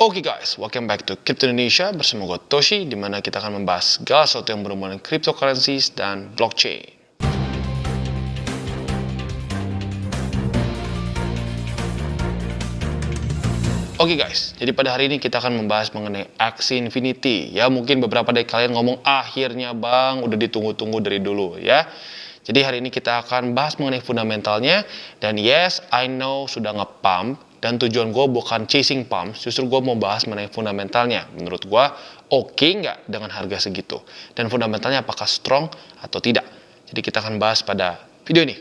Oke guys, welcome back to Crypto Indonesia bersama gue Toshi, di mana kita akan membahas segala sesuatu yang berhubungan dengan cryptocurrencies dan blockchain. Oke guys, jadi pada hari ini kita akan membahas mengenai Axie Infinity. Ya mungkin beberapa dari kalian ngomong akhirnya bang, udah ditunggu-tunggu dari dulu ya. Jadi hari ini kita akan bahas mengenai fundamentalnya. Dan yes, I know sudah nge-pump. Dan tujuan gue bukan chasing pumps, justru gue mau bahas mengenai fundamentalnya. Menurut gue, oke nggak dengan harga segitu? Dan fundamentalnya apakah strong atau tidak? Jadi kita akan bahas pada video ini.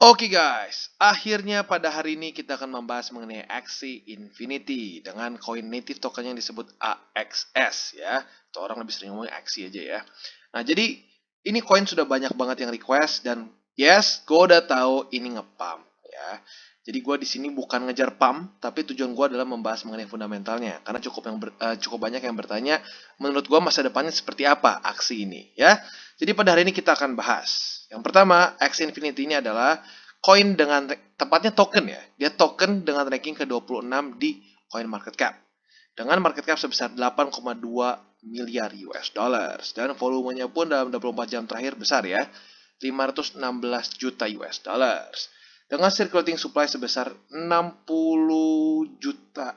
Oke guys, akhirnya pada hari ini kita akan membahas mengenai Axie Infinity dengan koin native token yang disebut AXS ya. Atau orang lebih sering ngomong Axie aja ya. Nah jadi ini koin sudah banyak banget yang request dan yes, gue udah tahu ini nge-pump ya. Jadi gue di sini bukan ngejar pump, tapi tujuan gue adalah membahas mengenai fundamentalnya. Karena cukup banyak yang bertanya, menurut gue masa depannya seperti apa Axie ini ya. Jadi pada hari ini kita akan bahas. Yang pertama, Axie Infinity ini adalah koin dengan tepatnya token ya. Dia token dengan ranking ke-26 di CoinMarketCap. Dengan market cap sebesar 8,2 miliar US dollars dan volumenya pun dalam 24 jam terakhir besar ya. 516 juta US dollars. Dengan circulating supply sebesar 60 juta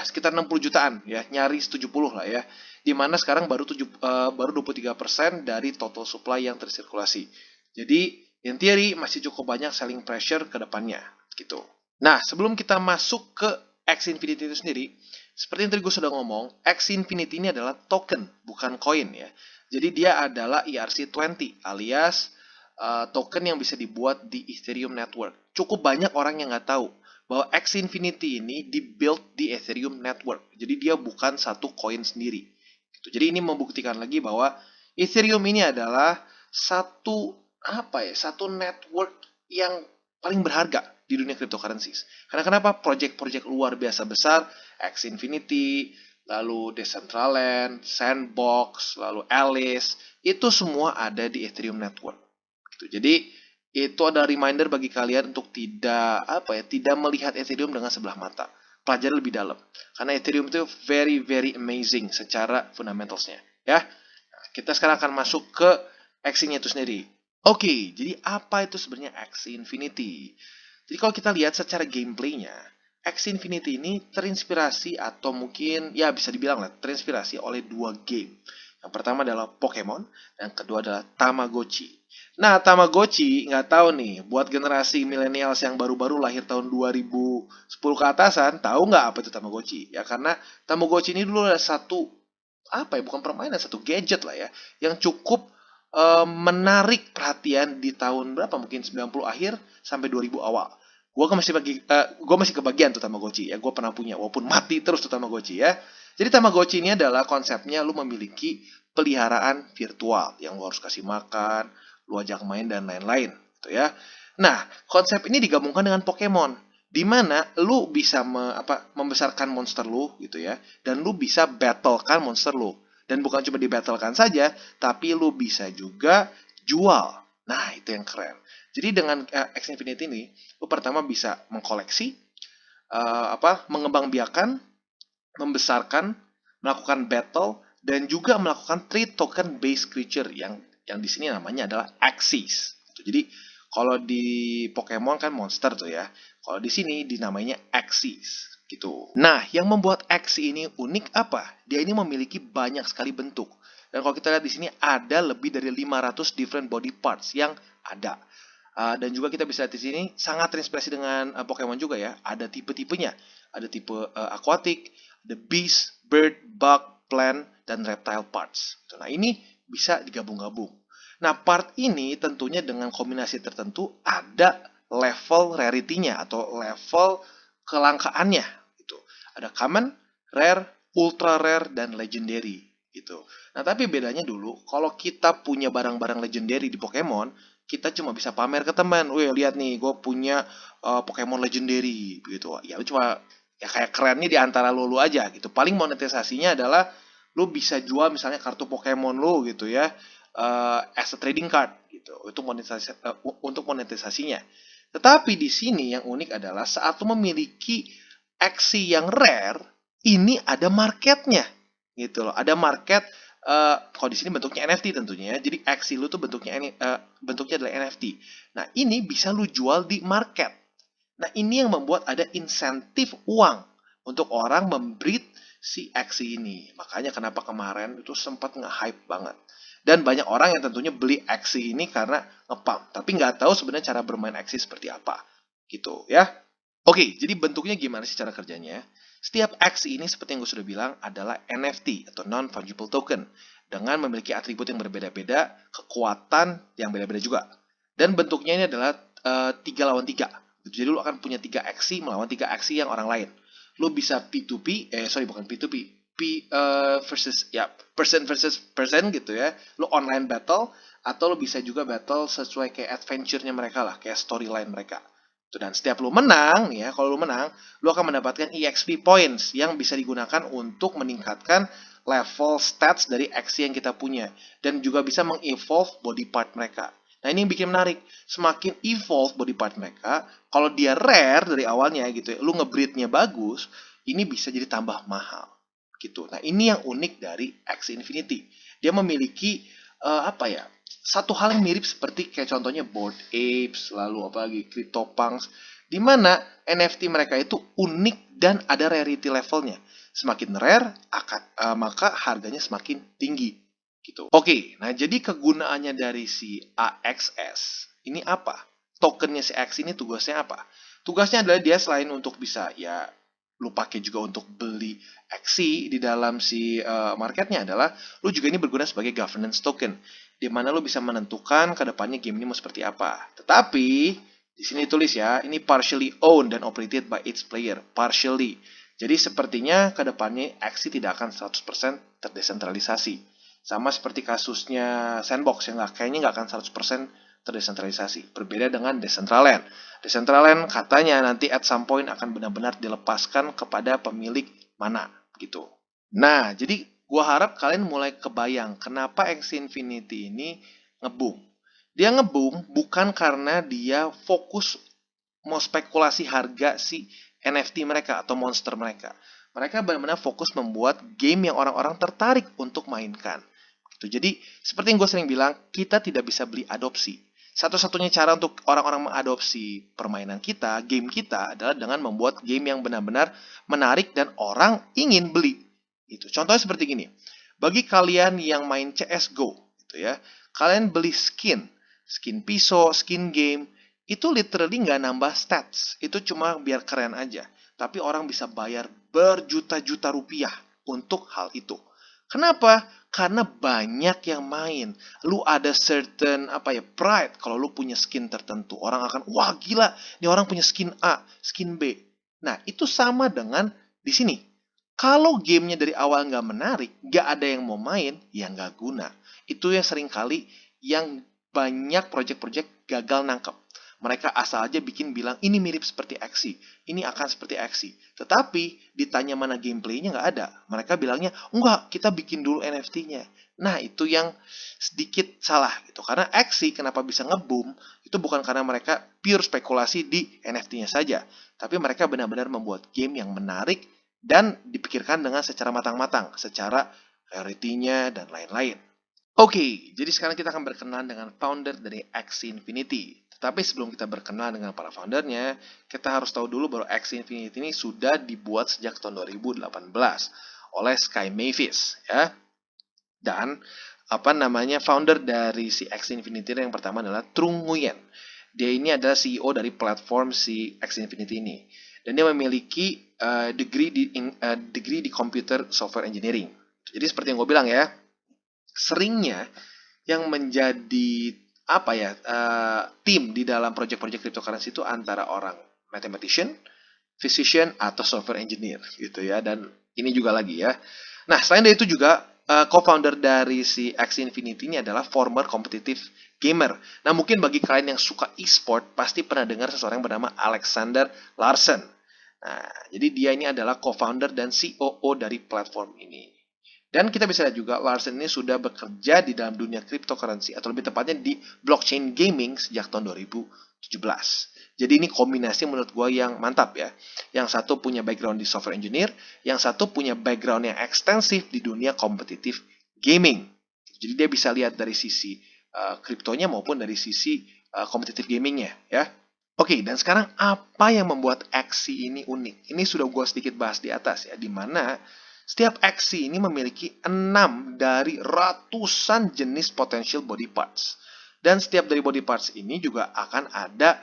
sekitar 60 jutaan ya, nyaris 70 lah ya. Dimana sekarang baru 23% dari total supply yang tersirkulasi. Jadi, in theory masih cukup banyak selling pressure ke depannya, gitu. Nah, sebelum kita masuk ke Axie Infinity itu sendiri, seperti yang tadi gue sudah ngomong, Axie Infinity ini adalah token, bukan koin ya. Jadi dia adalah ERC20 alias token yang bisa dibuat di Ethereum Network. Cukup banyak orang yang nggak tahu bahwa Axie Infinity ini dibuild di Ethereum Network. Jadi dia bukan satu koin sendiri. Gitu. Jadi ini membuktikan lagi bahwa Ethereum ini adalah satu network yang paling berharga di dunia cryptocurrencies. Karena kenapa? Project-project luar biasa besar, Axie Infinity, lalu Decentraland, Sandbox, lalu Alice, itu semua ada di Ethereum Network. Gitu. Jadi itu ada reminder bagi kalian untuk tidak melihat Ethereum dengan sebelah mata. Pelajari lebih dalam. Karena Ethereum itu very very amazing secara fundamentalsnya, ya. Nah, kita sekarang akan masuk ke Axie-nya itu sendiri. Oke, jadi apa itu sebenarnya Axie Infinity? Jadi kalau kita lihat secara gameplaynya, Axie Infinity ini terinspirasi atau mungkin ya bisa dibilang lah terinspirasi oleh dua game. Yang pertama adalah Pokemon, dan yang kedua adalah Tamagotchi. Nah, Tamagotchi nggak tahu nih, buat generasi millennials yang baru-baru lahir tahun 2010 ke atasan, tahu nggak apa itu Tamagotchi? Ya karena Tamagotchi ini dulu ada bukan permainan, satu gadget lah ya, yang cukup menarik perhatian di tahun berapa, mungkin 90 akhir sampai 2000 awal. Gue masih kebagian tuh Tamagotchi ya, gue pernah punya walaupun mati terus tuh Tamagotchi ya. Jadi Tamagotchi ini adalah konsepnya lu memiliki peliharaan virtual yang lu harus kasih makan, lu ajak main dan lain-lain gitu ya. Nah, konsep ini digabungkan dengan Pokemon di mana lu bisa membesarkan monster lu gitu ya, dan lu bisa battlekan monster lu. Dan bukan cuma dibattlekan saja, tapi lu bisa juga jual. Nah, itu yang keren. Jadi dengan Axie Infinity ini, lu pertama bisa mengkoleksi, mengembangbiakan, membesarkan, melakukan battle, dan juga melakukan trade token based creature yang di sini namanya adalah Axies. Jadi kalau di Pokemon kan monster tuh ya. Kalau di sini dinamainya Axies gitu. Nah, yang membuat Axie ini unik apa? Dia ini memiliki banyak sekali bentuk. Dan kalau kita lihat di sini ada lebih dari 500 different body parts yang ada. Dan juga kita bisa lihat di sini sangat terinspirasi dengan Pokemon juga ya. Ada tipe-tipenya. Ada tipe aquatic, the beast, bird, bug, plant, dan reptile parts. Nah, ini bisa digabung-gabung. Nah, part ini tentunya dengan kombinasi tertentu ada level rarity-nya atau level kelangkaannya gitu. Ada common, rare, ultra rare, dan legendary gitu. Nah, tapi bedanya dulu kalau kita punya barang-barang legendary di Pokemon, kita cuma bisa pamer ke teman. Wih, lihat nih, gue punya Pokemon legendary gitu. Ya cuma ya kayak kerennya di antara lu aja gitu. Paling monetisasinya adalah lu bisa jual misalnya kartu Pokemon lu gitu ya, as a trading card gitu. Untuk monetisasinya. Tetapi di sini yang unik adalah saat lu memiliki Axie yang rare, ini ada marketnya gitu loh. Ada market, kalau di sini bentuknya NFT tentunya ya. Jadi Axie lu tuh bentuknya adalah NFT. Nah, ini bisa lu jual di market. Nah, ini yang membuat ada insentif uang untuk orang membreed si Axie ini. Makanya kenapa kemarin itu sempat nge-hype banget. Dan banyak orang yang tentunya beli Axie ini karena nge-pump. Tapi nggak tahu sebenarnya cara bermain Axie seperti apa. Gitu ya. Oke, jadi bentuknya gimana sih cara kerjanya? Setiap Axie ini seperti yang gue sudah bilang adalah NFT atau non-fungible token dengan memiliki atribut yang berbeda-beda, kekuatan yang beda-beda juga. Dan bentuknya ini adalah 3 lawan 3. Jadi lu akan punya 3 Axie melawan 3 Axie yang orang lain. Lu bisa P2P, bukan P2P, versus ya person versus person gitu ya. Lu online battle atau lu bisa juga battle sesuai kayak adventure-nya mereka lah, kayak storyline mereka. Dan setiap lu menang, ya, kalau lu menang, lu akan mendapatkan EXP points yang bisa digunakan untuk meningkatkan level stats dari Axie yang kita punya. Dan juga bisa mengevolve body part mereka. Nah, ini yang bikin menarik. Semakin evolve body part mereka, kalau dia rare dari awalnya gitu ya, lu ngebreednya bagus, ini bisa jadi tambah mahal. Gitu. Nah, ini yang unik dari Axie Infinity. Dia memiliki apa ya? Satu hal yang mirip seperti kayak contohnya Bored Apes, lalu apa lagi CryptoPunks, di mana NFT mereka itu unik dan ada rarity levelnya. Semakin rare, maka harganya semakin tinggi. Gitu. Oke, nah jadi kegunaannya dari si AXS ini apa? Tokennya si X ini tugasnya apa? Tugasnya adalah dia selain untuk bisa ya lu pakai juga untuk beli XC di dalam si marketnya adalah lu juga ini berguna sebagai governance token di mana lu bisa menentukan ke depannya game ini mau seperti apa. Tetapi di sini tulis ya, ini partially owned dan operated by its player, partially. Jadi sepertinya ke depannya XC tidak akan 100% terdesentralisasi. Sama seperti kasusnya Sandbox yang kayaknya nggak akan 100% terdesentralisasi. Berbeda dengan Decentraland. Decentraland katanya nanti at some point akan benar-benar dilepaskan kepada pemilik mana gitu. Nah, jadi gua harap kalian mulai kebayang kenapa Axie Infinity ini ngebum. Dia ngebum bukan karena dia fokus mau spekulasi harga si NFT mereka atau monster mereka. Mereka benar-benar fokus membuat game yang orang-orang tertarik untuk mainkan. Gitu. Jadi, seperti yang gue sering bilang, kita tidak bisa beli adopsi. Satu-satunya cara untuk orang-orang mengadopsi permainan kita, game kita, adalah dengan membuat game yang benar-benar menarik dan orang ingin beli. Itu. Contohnya seperti gini. Bagi kalian yang main CSGO, gitu ya, kalian beli skin pisau, skin game, itu literally nggak nambah stats. Itu cuma biar keren aja. Tapi orang bisa bayar berjuta-juta rupiah untuk hal itu. Kenapa? Karena banyak yang main. Lu ada certain pride kalau lu punya skin tertentu. Orang akan, wah gila, ini orang punya skin A, skin B. Nah, itu sama dengan di sini. Kalau gamenya dari awal nggak menarik, nggak ada yang mau main, ya nggak guna. Itu yang sering kali yang banyak project-project gagal nangkep. Mereka asal aja bilang ini mirip seperti Axie, ini akan seperti Axie. Tetapi ditanya mana gameplaynya nggak ada. Mereka bilangnya enggak, kita bikin dulu NFT-nya. Nah itu yang sedikit salah gitu. Karena Axie kenapa bisa ngebum itu bukan karena mereka pure spekulasi di NFT-nya saja, tapi mereka benar-benar membuat game yang menarik dan dipikirkan dengan secara matang-matang, secara rarity-nya dan lain-lain. Oke, jadi sekarang kita akan berkenalan dengan founder dari Axie Infinity. Tetapi sebelum kita berkenalan dengan para foundernya, kita harus tahu dulu bahwa Axie Infinity ini sudah dibuat sejak tahun 2018 oleh Sky Mavis, ya. Dan founder dari si Axie Infinity yang pertama adalah Trung Nguyen. Dia ini adalah CEO dari platform si Axie Infinity ini. Dan dia memiliki degree di Computer Software Engineering. Jadi seperti yang gue bilang ya, seringnya yang menjadi tim di dalam project-project cryptocurrency itu antara orang mathematician, physician atau software engineer gitu ya. Dan ini juga lagi ya. Nah, selain dari itu juga co-founder dari si Axie Infinity ini adalah former competitive gamer. Nah, mungkin bagi kalian yang suka e-sport pasti pernah dengar seseorang yang bernama Alexander Larsen. Nah, jadi dia ini adalah co-founder dan COO dari platform ini. Dan kita bisa lihat juga Larsen ini sudah bekerja di dalam dunia cryptocurrency atau lebih tepatnya di blockchain gaming sejak tahun 2017. Jadi ini kombinasi menurut gue yang mantap ya. Yang satu punya background di software engineer, yang satu punya background yang ekstensif di dunia kompetitif gaming. Jadi dia bisa lihat dari sisi kriptonya maupun dari sisi kompetitif gamingnya ya. Oke, dan sekarang apa yang membuat Axie ini unik? Ini sudah gue sedikit bahas di atas ya, di mana setiap Axie ini memiliki 6 dari ratusan jenis potential body parts. Dan setiap dari body parts ini juga akan ada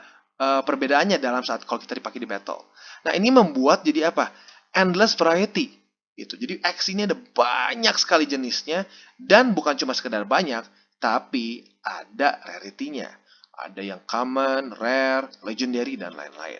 perbedaannya dalam saat kalau kita dipakai di battle. Nah, ini membuat jadi apa? Endless variety. Gitu. Jadi Axie ini ada banyak sekali jenisnya dan bukan cuma sekedar banyak, tapi ada rarity-nya. Ada yang common, rare, legendary, dan lain-lain.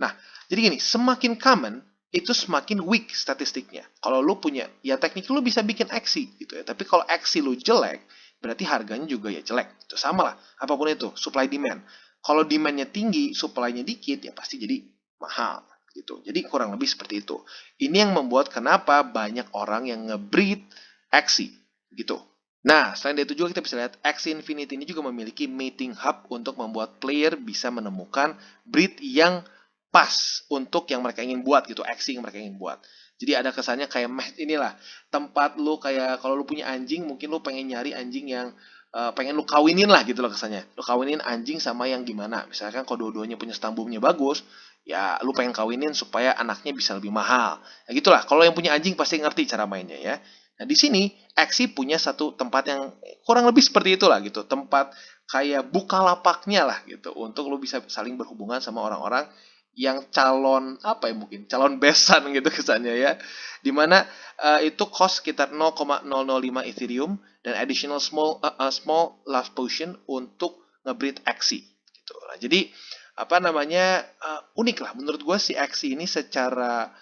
Nah, jadi gini, semakin common, itu semakin weak statistiknya. Kalau lu punya, ya teknik lu bisa bikin Axie gitu ya. Tapi kalau Axie lu jelek, berarti harganya juga ya jelek. Itu sama lah, apapun itu, supply demand. Kalau demandnya tinggi, supply-nya dikit, ya pasti jadi mahal gitu. Jadi kurang lebih seperti itu. Ini yang membuat kenapa banyak orang yang nge-breed Axie gitu. Nah, selain itu juga kita bisa lihat Axie Infinity ini juga memiliki mating hub untuk membuat player bisa menemukan breed yang pas untuk yang mereka ingin buat gitu, Axie yang mereka ingin buat. Jadi ada kesannya kayak match inilah, tempat lu kayak kalau lu punya anjing, mungkin lu pengen nyari anjing yang pengen lu kawinin lah gitu loh kesannya. Lu kawinin anjing sama yang gimana. Misalkan kalau dua-duanya punya stambumnya bagus, ya lu pengen kawinin supaya anaknya bisa lebih mahal. Ya gitulah, kalau yang punya anjing pasti ngerti cara mainnya ya. Nah di sini Axie punya satu tempat yang kurang lebih seperti itulah gitu, tempat kayak bukalapaknya lah gitu untuk lu bisa saling berhubungan sama orang-orang yang calon apa ya mungkin calon besan gitu kesannya ya, dimana itu cost sekitar 0,005 Ethereum dan additional small love potion untuk ngebreed Axie gitu. Nah, jadi apa namanya unik lah menurut gue si Axie ini secara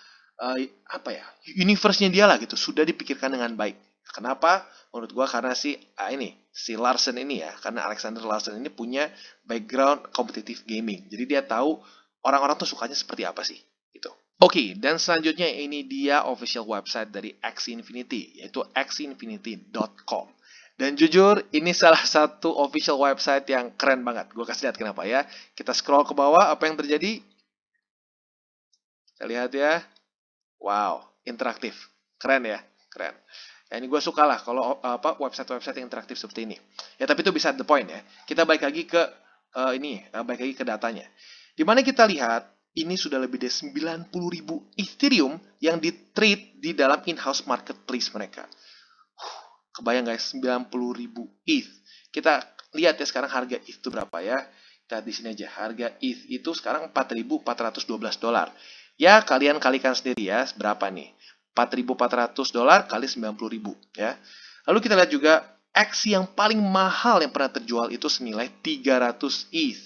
apa ya universe-nya dia lah gitu sudah dipikirkan dengan baik. Kenapa? Menurut gue karena si Larsen ini ya, karena Alexander Larsen ini punya background kompetitif gaming. Jadi dia tahu orang-orang tuh sukanya seperti apa sih gitu. Oke, dan selanjutnya ini dia official website dari Axie Infinity, yaitu axieinfinity.com. Dan jujur, ini salah satu official website yang keren banget. Gue kasih lihat kenapa ya. Kita scroll ke bawah, apa yang terjadi? Kita lihat ya. Wow, interaktif. Keren ya, keren. Ya, ini gue suka lah kalau website-website yang interaktif seperti ini. Ya, tapi itu bisa the point ya. Kita balik lagi ke balik lagi ke datanya. Dimana kita lihat, ini sudah lebih dari 90.000 Ethereum yang di-trade di dalam in-house marketplace mereka. Kebayang guys, 90.000 ETH. Kita lihat ya sekarang harga ETH itu berapa ya. Kita di sini aja, harga ETH itu sekarang $4.412. Ya, kalian kalikan sendiri ya, berapa nih? $4.400 kali 90.000 ya. Lalu kita lihat juga Axie yang paling mahal yang pernah terjual itu senilai 300 ETH.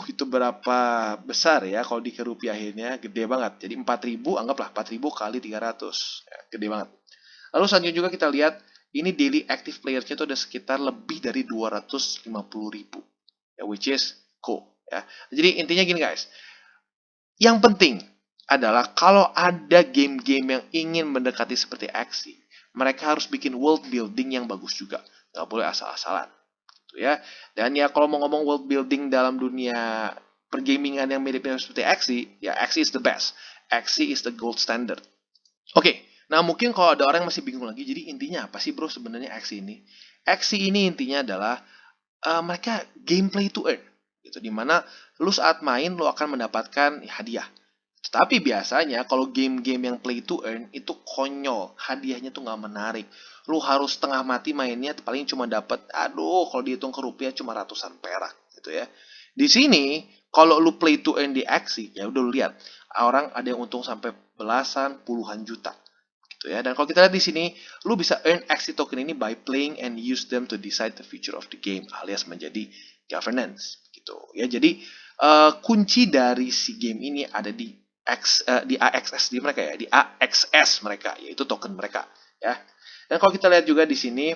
Itu berapa besar ya kalau dikerupiahinnya, gede banget. Jadi 4.000, anggaplah 4.000 kali 300. Ya, gede banget. Lalu selanjutnya juga kita lihat, ini daily active players-nya itu ada sekitar lebih dari 250.000. Ya, which is cool. Ya. Jadi intinya gini guys, yang penting adalah kalau ada game-game yang ingin mendekati seperti Axie, mereka harus bikin world building yang bagus juga. Nggak boleh asal-asalan. Ya. Dan ya kalau mau ngomong world building dalam dunia pergamingan yang mirip-mirip seperti Axie, ya Axie is the best. Axie is the gold standard. Oke, nah mungkin kalau ada orang yang masih bingung lagi, jadi intinya apa sih bro sebenarnya Axie ini? Axie ini intinya adalah mereka gameplay to earn, gitu. Dimana lu saat main lu akan mendapatkan hadiah. Tapi biasanya kalau game-game yang play to earn itu konyol, hadiahnya tuh nggak menarik. Lu harus setengah mati mainnya, paling cuma dapat, kalau dihitung ke rupiah cuma ratusan perak, gitu ya. Di sini, kalau lu play to earn di Axie, ya udah lu lihat, orang ada yang untung sampai belasan, puluhan juta, gitu ya. Dan kalau kita lihat di sini, lu bisa earn Axie token ini by playing and use them to decide the future of the game, alias menjadi governance, gitu ya. Jadi kunci dari si game ini ada di AXS di mereka ya, di AXS mereka, yaitu token mereka ya. Dan kalau kita lihat juga di sini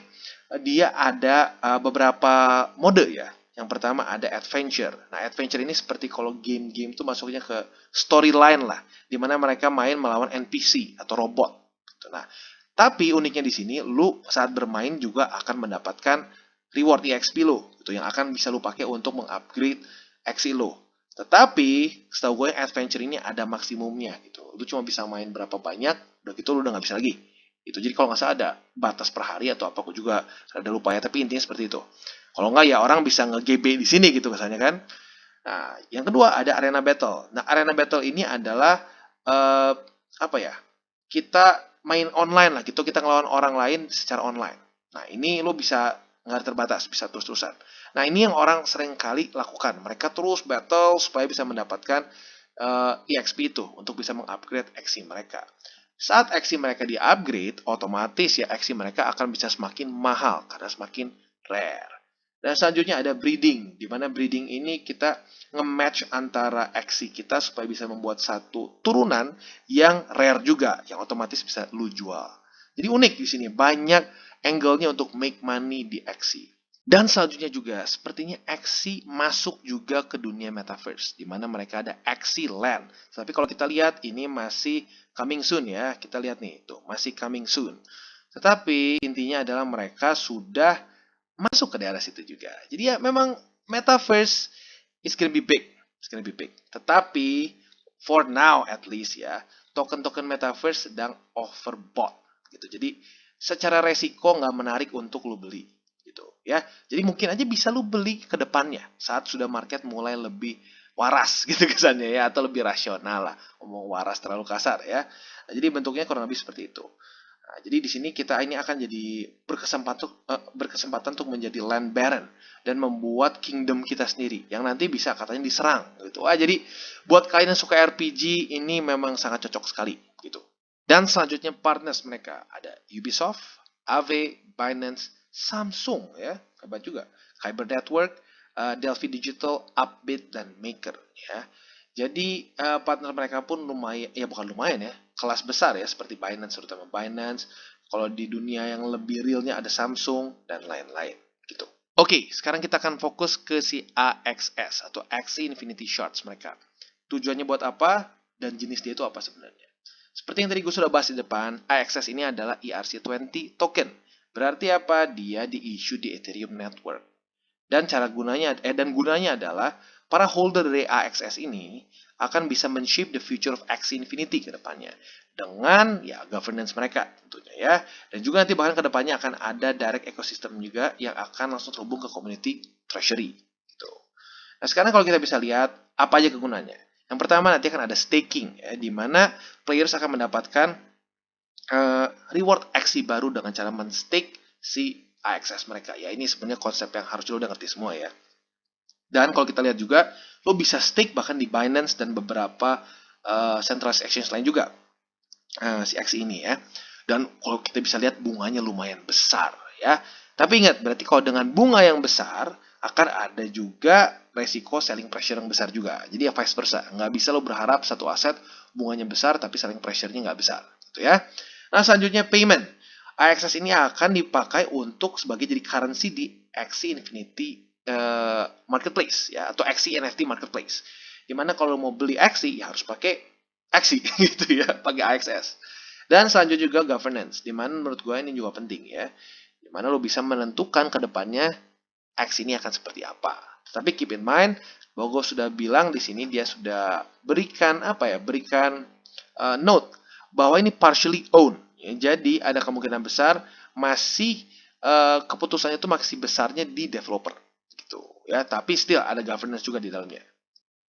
dia ada beberapa mode ya. Yang pertama ada adventure. Nah, adventure ini seperti kalau game-game itu masuknya ke storyline lah, di mana mereka main melawan NPC atau robot. Nah, tapi uniknya di sini lu saat bermain juga akan mendapatkan reward EXP lo, gitu yang akan bisa lu pakai untuk mengupgrade Axie lo. Tetapi setahu gue yang adventure ini ada maksimumnya gitu. Lu cuma bisa main berapa banyak, udah gitu lu udah nggak bisa lagi. Itu jadi kalau nggak salah ada batas per hari atau apa, aku juga rada lupa ya. Tapi intinya seperti itu. Kalau nggak ya orang bisa nge-GB di sini gitu kesannya kan. Nah, yang kedua ada arena battle. Nah, arena battle ini adalah eh, apa ya? Kita main online lah gitu, kita ngelawan orang lain secara online. Nah, ini lo bisa nggak terbatas, bisa terus-terusan. Nah, ini yang orang sering kali lakukan. Mereka terus battle supaya bisa mendapatkan EXP itu untuk bisa mengupgrade XC mereka. Saat XC mereka di-upgrade, otomatis ya XC mereka akan bisa semakin mahal karena semakin rare. Dan selanjutnya ada breeding, di mana breeding ini kita nge-match antara XC kita supaya bisa membuat satu turunan yang rare juga, yang otomatis bisa lu jual. Jadi unik di sini, banyak angle-nya untuk make money di XC. Dan selanjutnya juga, sepertinya XC masuk juga ke dunia metaverse, di mana mereka ada XC Land. Tapi kalau kita lihat, ini masih coming soon ya. Kita lihat nih, tuh masih coming soon. Tetapi intinya adalah mereka sudah masuk ke daerah situ juga. Jadi ya memang metaverse is gonna be big. It's gonna be big. Tetapi for now at least ya, token-token metaverse sedang overbought gitu. Jadi secara resiko nggak menarik untuk lu beli gitu ya. Jadi mungkin aja bisa lu beli ke depannya saat sudah market mulai lebih waras gitu kesannya ya, atau lebih rasional lah. Ngomong waras terlalu kasar ya. Nah, jadi bentuknya kurang lebih seperti itu. Nah, jadi di sini kita ini akan jadi berkesempatan untuk menjadi land baron dan membuat kingdom kita sendiri yang nanti bisa katanya diserang gitu. Jadi buat kalian yang suka RPG ini memang sangat cocok sekali gitu. Dan selanjutnya partners mereka ada Ubisoft, Aave, Binance, Samsung ya, hebat juga. Kyber Network, Delphi Digital, Upbit dan Maker ya. Jadi partner mereka pun lumayan, ya bukan lumayan ya, kelas besar ya, seperti Binance, terutama Binance. Kalau di dunia yang lebih realnya ada Samsung dan lain-lain gitu. Oke, sekarang kita akan fokus ke si AXS atau Axie Infinity Shards mereka. Tujuannya buat apa dan jenis dia itu apa sebenarnya? Seperti yang tadi gue sudah bahas di depan, AXS ini adalah ERC20 token. Berarti apa? Dia di-issue di Ethereum Network. Dan gunanya adalah para holder dari AXS ini akan bisa men-shape the future of Axie Infinity ke depannya dengan ya governance mereka tentunya ya. Dan juga nanti bahkan ke depannya akan ada direct ecosystem juga yang akan langsung terhubung ke community treasury gitu. Nah, sekarang kalau kita bisa lihat apa aja kegunaannya. Yang pertama nanti akan ada staking ya, di mana players akan mendapatkan reward Axie baru dengan cara men-stake si AXS mereka. Ya ini sebenarnya konsep yang harus lo udah ngerti semua ya. Dan kalau kita lihat juga, lo bisa stake bahkan di Binance dan beberapa centralized exchange lain juga si Axie ini ya. Dan kalau kita bisa lihat bunganya lumayan besar ya. Tapi ingat, berarti kalau dengan bunga yang besar akan ada juga resiko selling pressure yang besar juga. Jadi ya vice versa. Nggak bisa lo berharap satu aset bunganya besar tapi selling pressure-nya nggak besar. Gitu ya. Nah selanjutnya payment. AXS ini akan dipakai untuk sebagai jadi currency di Axie Infinity Marketplace ya, atau Axie NFT Marketplace. Dimana kalau mau beli Axie ya harus pakai Axie gitu ya, pakai AXS. Dan selanjutnya juga governance, dimana menurut gue ini juga penting ya, dimana lo bisa menentukan ke depannya Axie ini akan seperti apa. Tapi keep in mind bahwa gue sudah bilang di sini dia sudah berikan note bahwa ini partially owned. Ya, jadi ada kemungkinan besar masih keputusannya itu masih besarnya di developer gitu ya, tapi still ada governance juga di dalamnya.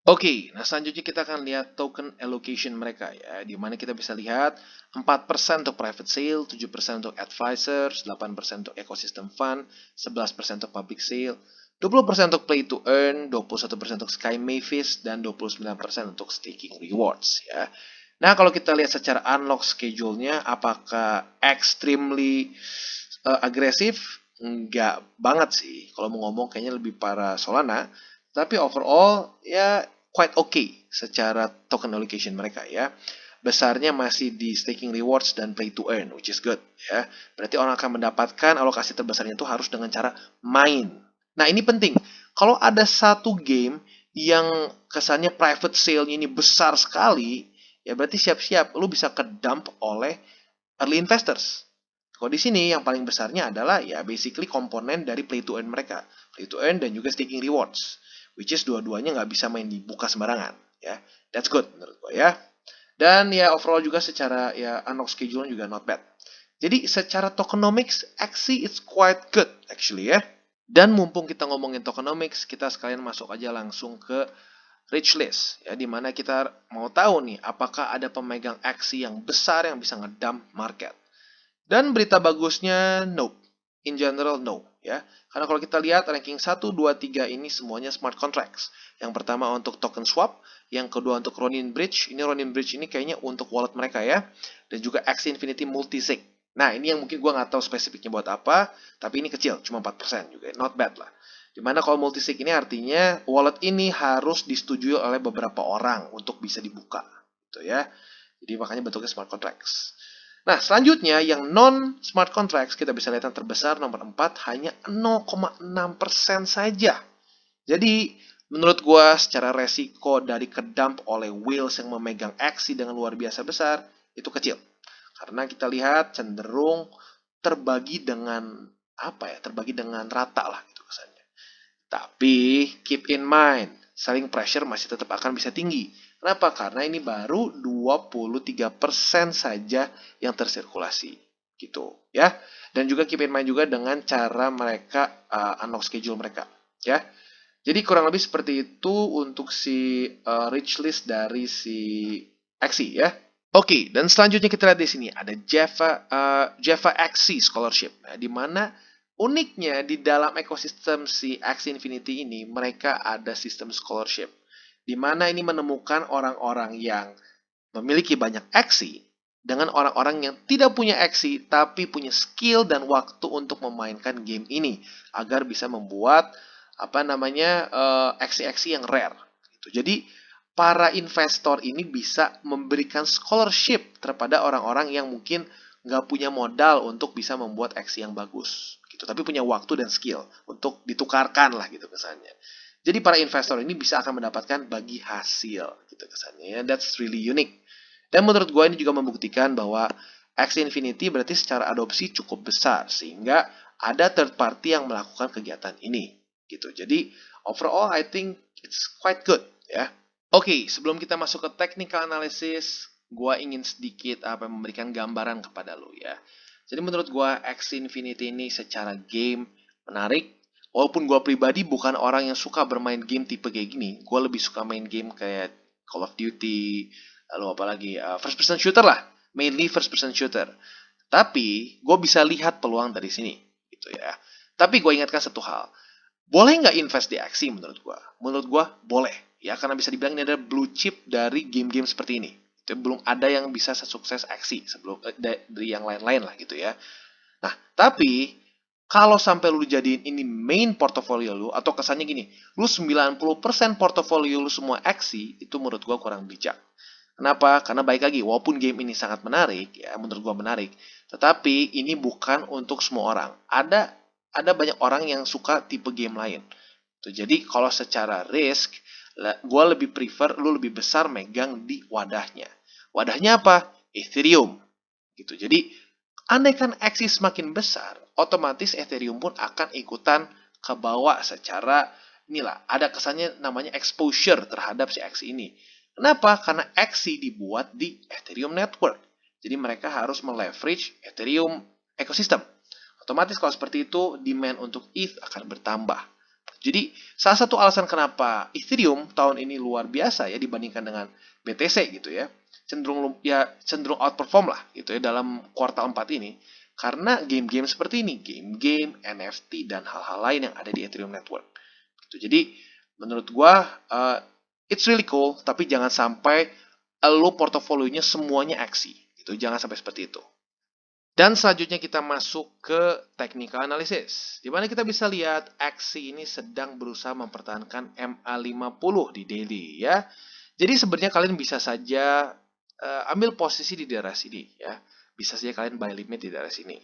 Oke, nah selanjutnya kita akan lihat token allocation mereka ya, di mana kita bisa lihat 4% untuk private sale, 7% untuk advisors, 8% untuk ecosystem fund, 11% untuk public sale, 20% untuk play to earn, 21% untuk Sky Mavis, dan 29% untuk staking rewards ya. Nah, kalau kita lihat secara unlock schedule-nya, apakah extremely agresif? Enggak banget sih. Kalau mau ngomong kayaknya lebih para Solana. Tapi overall, ya quite okay secara token allocation mereka ya. Besarnya masih di staking rewards dan play to earn, which is good ya. Berarti orang akan mendapatkan alokasi terbesarnya itu harus dengan cara main. Nah, ini penting. Kalau ada satu game yang kesannya private sale-nya ini besar sekali, ya berarti siap-siap lu bisa kedump oleh early investors. Kalau di sini yang paling besarnya adalah ya basically komponen dari play to earn mereka, play to earn dan juga staking rewards. which is dua-duanya nggak bisa main dibuka sembarangan, ya. That's good menurut gue ya. Dan ya overall juga secara ya unlock schedule juga not bad. Jadi secara tokenomics, Axie it's quite good actually ya. Dan mumpung kita ngomongin tokenomics, kita sekalian masuk aja langsung ke rich list ya, dimana kita mau tahu nih apakah ada pemegang Axie yang besar yang bisa ngedump market. Dan berita bagusnya nope. In general no ya. Karena kalau kita lihat ranking 1, 2, 3 ini semuanya smart contracts. Yang pertama untuk token swap, yang kedua untuk Ronin Bridge. Ini Ronin Bridge ini kayaknya untuk wallet mereka ya. Dan juga Axie Infinity Multisig. Nah, ini yang mungkin gue nggak tahu spesifiknya buat apa, tapi ini kecil, cuma 4% juga. Not bad lah. Dimana kalau multisig ini artinya wallet ini harus disetujui oleh beberapa orang untuk bisa dibuka. Gitu ya. Jadi makanya bentuknya smart contracts. Nah, selanjutnya yang non-smart contracts kita bisa lihat yang terbesar nomor 4 hanya 0,6% saja. Jadi, menurut gua secara resiko dari kedump oleh whales yang memegang Axie dengan luar biasa besar, itu kecil. Karena kita lihat cenderung terbagi dengan terbagi dengan rata lah gitu kesannya. Tapi keep in mind, selling pressure masih tetap akan bisa tinggi. Kenapa? Karena ini baru 23% saja yang tersirkulasi. Gitu ya. Dan juga keep in mind juga dengan cara mereka unlock schedule mereka. Ya. Jadi kurang lebih seperti itu untuk si rich list dari si Axie ya. Oke, dan selanjutnya kita lihat di sini ada Java Axie Scholarship. Nah, di mana uniknya di dalam ekosistem si Axie Infinity ini mereka ada sistem scholarship. Di mana ini menemukan orang-orang yang memiliki banyak Axie dengan orang-orang yang tidak punya Axie tapi punya skill dan waktu untuk memainkan game ini agar bisa membuat Axie-Axie yang rare. Gitu. Jadi para investor ini bisa memberikan scholarship kepada orang-orang yang mungkin nggak punya modal untuk bisa membuat Axie yang bagus, gitu. Tapi punya waktu dan skill untuk ditukarkan lah gitu kesannya. Jadi para investor ini bisa akan mendapatkan bagi hasil gitu kesannya ya. That's really unique. Dan menurut gue ini juga membuktikan bahwa Axie Infinity berarti secara adopsi cukup besar sehingga ada third party yang melakukan kegiatan ini gitu. Jadi overall I think it's quite good ya. Oke, sebelum kita masuk ke technical analysis, gue ingin sedikit memberikan gambaran kepada lo ya. Jadi menurut gue Axie Infinity ini secara game menarik. Walaupun gue pribadi bukan orang yang suka bermain game tipe kayak gini, gue lebih suka main game kayak Call of Duty, lalu apalagi first person shooter lah, mainly first person shooter. Tapi gue bisa lihat peluang dari sini, gitu ya. Tapi gue ingatkan satu hal, boleh nggak invest di Axie menurut gue? Menurut gue boleh. Ya, karena bisa dibilang ini adalah blue chip dari game-game seperti ini. Itu belum ada yang bisa sesukses Axie sebelum dari yang lain-lain lah gitu ya. Nah, tapi kalau sampai lu jadiin ini main portofolio lu atau kesannya gini, lu 90% portofolio lu semua Axie, itu menurut gua kurang bijak. Kenapa? Karena baik lagi, walaupun game ini sangat menarik, ya menurut gua menarik, tetapi ini bukan untuk semua orang. Ada banyak orang yang suka tipe game lain. Tuh, jadi kalau secara risk, gue lebih prefer lu lebih besar megang di wadahnya. Wadahnya apa? Ethereum. Gitu. Jadi, andaikan Axie semakin besar, otomatis Ethereum pun akan ikutan ke bawah secara inilah, ada kesannya namanya exposure terhadap si Axie ini. Kenapa? Karena Axie dibuat di Ethereum Network. Jadi mereka harus meleverage Ethereum ecosystem. Otomatis kalau seperti itu, demand untuk ETH akan bertambah. Jadi salah satu alasan kenapa Ethereum tahun ini luar biasa ya dibandingkan dengan BTC gitu ya. Cenderung outperform lah gitu ya dalam kuartal 4 ini karena game-game seperti ini, game-game, NFT dan hal-hal lain yang ada di Ethereum Network. Gitu. Jadi menurut gua it's really cool tapi jangan sampai lo portofolionya semuanya Axie gitu. Jangan sampai seperti itu. Dan selanjutnya kita masuk ke technical analysis, di mana kita bisa lihat Axie ini sedang berusaha mempertahankan MA50 di daily ya. Jadi sebenarnya kalian bisa saja ambil posisi di daerah sini ya. Bisa saja kalian buy limit di daerah sini.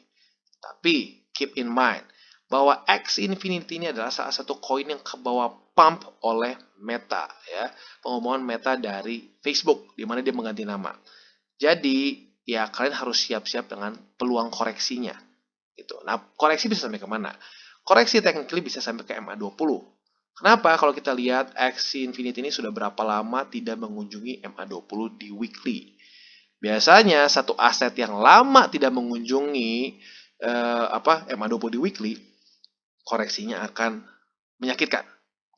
Tapi keep in mind bahwa Axie Infinity ini adalah salah satu koin yang kebawa pump oleh Meta ya. Pengumuman Meta dari Facebook di mana dia mengganti nama. Jadi ya kalian harus siap-siap dengan peluang koreksinya. Gitu. Nah, koreksi bisa sampai kemana? Koreksi technically bisa sampai ke MA20. Kenapa? Kalau kita lihat Axie Infinity ini sudah berapa lama tidak mengunjungi MA20 di weekly. Biasanya satu aset yang lama tidak mengunjungi MA20 di weekly, koreksinya akan menyakitkan.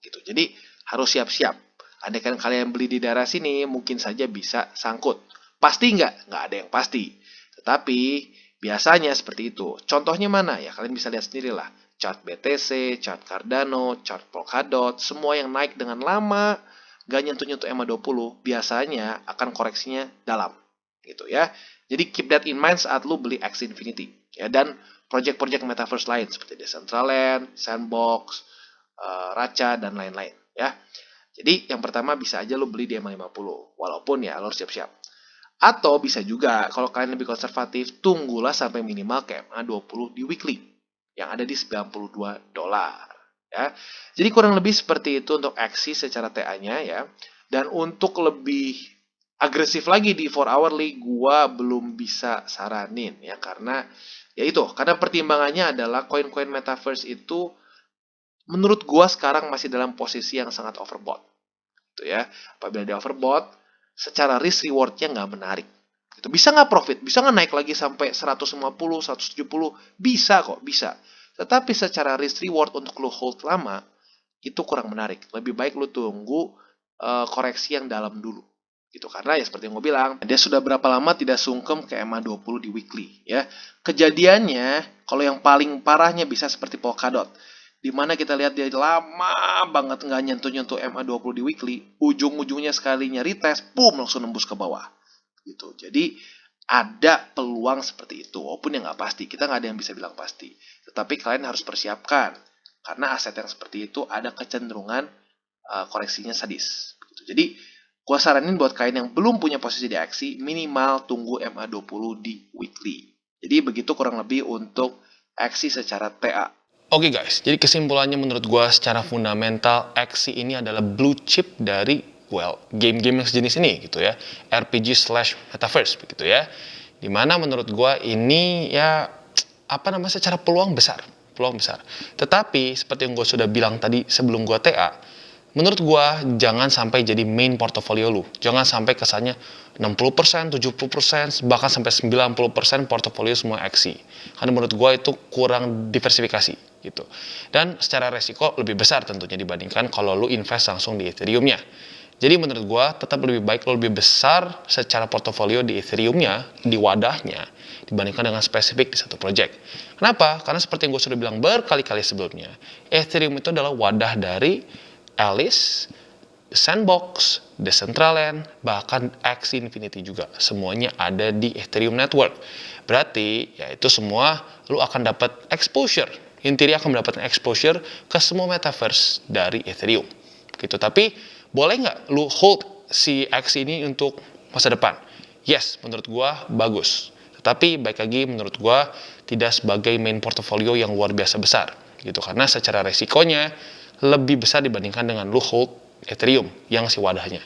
Gitu. Jadi harus siap-siap. Andaikan kalian beli di daerah sini, mungkin saja bisa sangkut. Pasti nggak? Nggak ada yang pasti. Tetapi biasanya seperti itu. Contohnya mana? Ya kalian bisa lihat sendirilah. Chart BTC, chart Cardano, chart Polkadot, semua yang naik dengan lama, nggak nyentuh-nyentuh EMA20, biasanya akan koreksinya dalam. Gitu ya. Jadi keep that in mind saat lu beli Axie Infinity. Ya, dan project-project metaverse lain seperti Decentraland, Sandbox, Racha, dan lain-lain. Ya. Jadi yang pertama bisa aja lo beli di EMA50, walaupun ya lo harus siap-siap. Atau bisa juga kalau kalian lebih konservatif, tunggulah sampai minimal ke EMA20 di weekly yang ada di $92. Ya. Jadi kurang lebih seperti itu untuk Axie secara TA-nya ya. Dan untuk lebih agresif lagi di 4 hourly gua belum bisa saranin ya karena karena pertimbangannya adalah koin-koin metaverse itu menurut gua sekarang masih dalam posisi yang sangat overbought. Gitu ya. Apabila dia overbought, secara risk reward-nya nggak menarik. Gitu. Bisa nggak profit? Bisa nggak naik lagi sampai 150, 170? Bisa kok, bisa. Tetapi secara risk reward untuk lo hold lama, itu kurang menarik. Lebih baik lo tunggu koreksi yang dalam dulu. Gitu. Karena ya seperti yang gue bilang, dia sudah berapa lama tidak sungkem ke EMA20 di weekly. Ya. Kejadiannya, kalau yang paling parahnya bisa seperti Polkadot. Dimana kita lihat dia lama banget nggak nyentuh-nyentuh MA20 di weekly, ujung-ujungnya sekalinya retest, boom, langsung nembus ke bawah. Gitu. Jadi ada peluang seperti itu, walaupun yang nggak pasti, kita nggak ada yang bisa bilang pasti. Tetapi kalian harus persiapkan, karena aset yang seperti itu ada kecenderungan koreksinya sadis. Gitu. Jadi gua saranin buat kalian yang belum punya posisi di Axie, minimal tunggu MA20 di weekly. Jadi begitu kurang lebih untuk Axie secara TA. Oke guys, jadi kesimpulannya menurut gue secara fundamental Axie ini adalah blue chip dari game-game yang sejenis ini gitu ya, RPG slash metaverse begitu ya. Dimana menurut gue ini ya secara peluang besar. Tetapi seperti yang gue sudah bilang tadi sebelum gue TA, menurut gue jangan sampai jadi main portofolio lu. Jangan sampai kesannya 60%, 70%, bahkan sampai 90% portofolio semua Axie. Karena menurut gue itu kurang diversifikasi gitu. Dan secara resiko lebih besar tentunya dibandingkan kalau lu invest langsung di Ethereum-nya. Jadi menurut gue tetap lebih baik lo lebih besar secara portofolio di Ethereum-nya, di wadahnya, dibandingkan dengan spesifik di satu project. Kenapa? Karena seperti yang gue sudah bilang berkali-kali sebelumnya, Ethereum itu adalah wadah dari Alice, Sandbox, Decentraland, bahkan Axie Infinity juga. Semuanya ada di Ethereum Network. Berarti ya itu semua lu akan dapat exposure. Intinya akan mendapatkan exposure ke semua metaverse dari Ethereum. Gitu. Tapi boleh nggak lu hold si Axie ini untuk masa depan? Yes, menurut gua bagus. Tetapi baik lagi menurut gua tidak sebagai main portfolio yang luar biasa besar. Gitu. Karena secara resikonya lebih besar dibandingkan dengan lu hold Ethereum yang si wadahnya.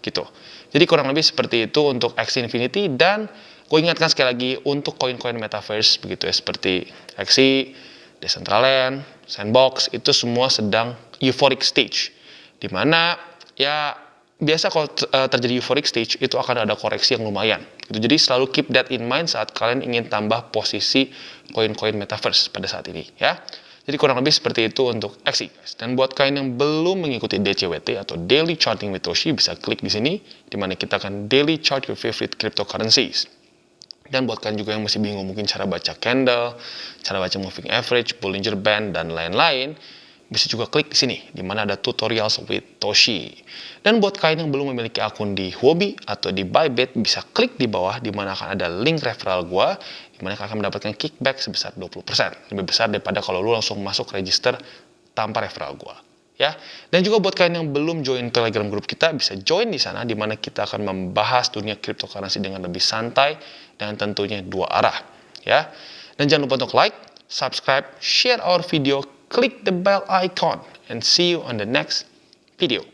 Gitu. Jadi kurang lebih seperti itu untuk Axie Infinity, dan gue ingatkan sekali lagi untuk koin-koin metaverse begitu ya, seperti Axie, Decentraland, Sandbox, itu semua sedang euphoric stage. Dimana ya biasa kalau terjadi euphoric stage itu akan ada koreksi yang lumayan. Gitu. Jadi selalu keep that in mind saat kalian ingin tambah posisi koin-koin metaverse pada saat ini ya. Jadi kurang lebih seperti itu untuk Axie. Dan buat kalian yang belum mengikuti DCWT atau Daily Charting with Toshi, bisa klik di sini, di mana kita akan daily chart your favorite cryptocurrencies. Dan buat kalian juga yang masih bingung mungkin cara baca candle, cara baca moving average, Bollinger Band, dan lain-lain, bisa juga klik di sini, di mana ada tutorials with Toshi. Dan buat kalian yang belum memiliki akun di Huobi atau di Bybit, bisa klik di bawah, di mana akan ada link referral gua, di mana kalian akan mendapatkan kickback sebesar 20%. Lebih besar daripada kalau lu langsung masuk register tanpa referral gua. Ya, dan juga buat kalian yang belum join Telegram grup kita, bisa join di sana, di mana kita akan membahas dunia cryptocurrency dengan lebih santai dan tentunya dua arah. Ya, dan jangan lupa untuk like, subscribe, share our video, click the bell icon, and see you on the next video.